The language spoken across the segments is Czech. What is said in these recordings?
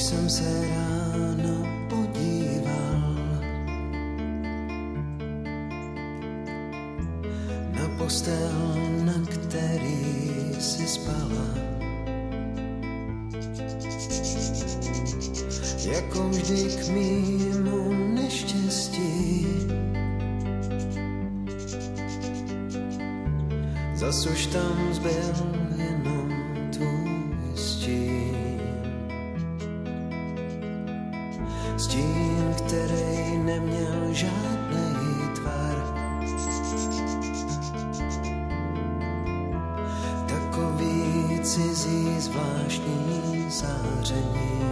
jsem se ráno podíval na postel, na který si spala, jako vždy k mému neštěstí, zas už tam zbyl jenom tvůj stín, který neměl žádnej tvar, takový cizí zvláštní záření.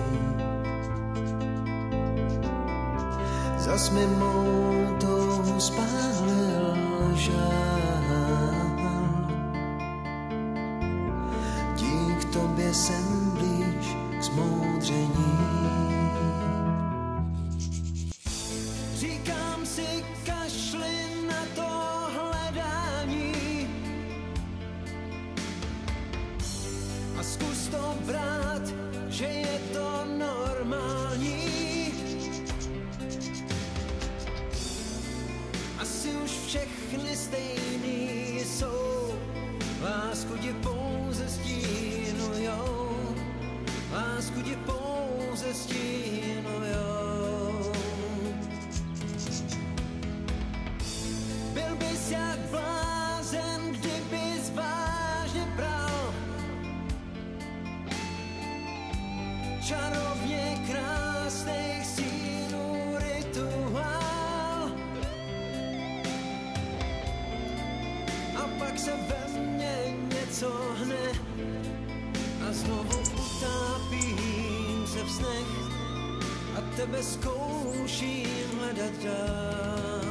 Zas mi mou touhu spálil žál, dík tobě jsem blíž k zmoudření. Říkám si, kašli na to hledání a zkus to brát, že je to normální. Asi už všechny stejný jsou, lásku ti pouze stínujou, lásku ti pouze stínujou. Byl bys jak blázen, kdybys vážně bral čarovně krásných stínů rituál. A pak se ve mně něco hne a znovu utápím se v snech a tebe zkouším hledat dál.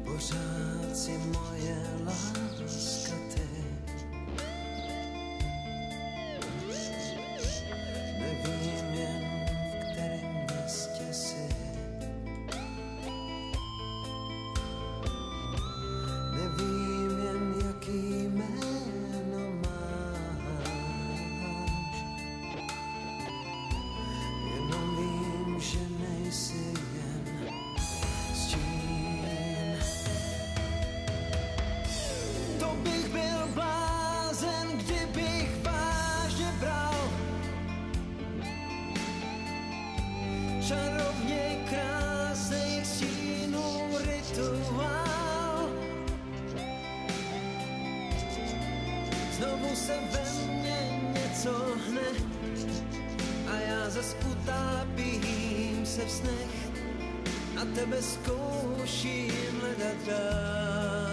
Pořád si moje láska ty, nevím jen v kterém městě jsi, nevím jen jaký jméno máš, jenom vím, že nejsi jen stín. To bych byl blázen, kdybych vážně bral čarovně krásných stínů rituál. Znovu se ve mně něco hne a já zas utápím se v snech a tebe zkouším hledat dál.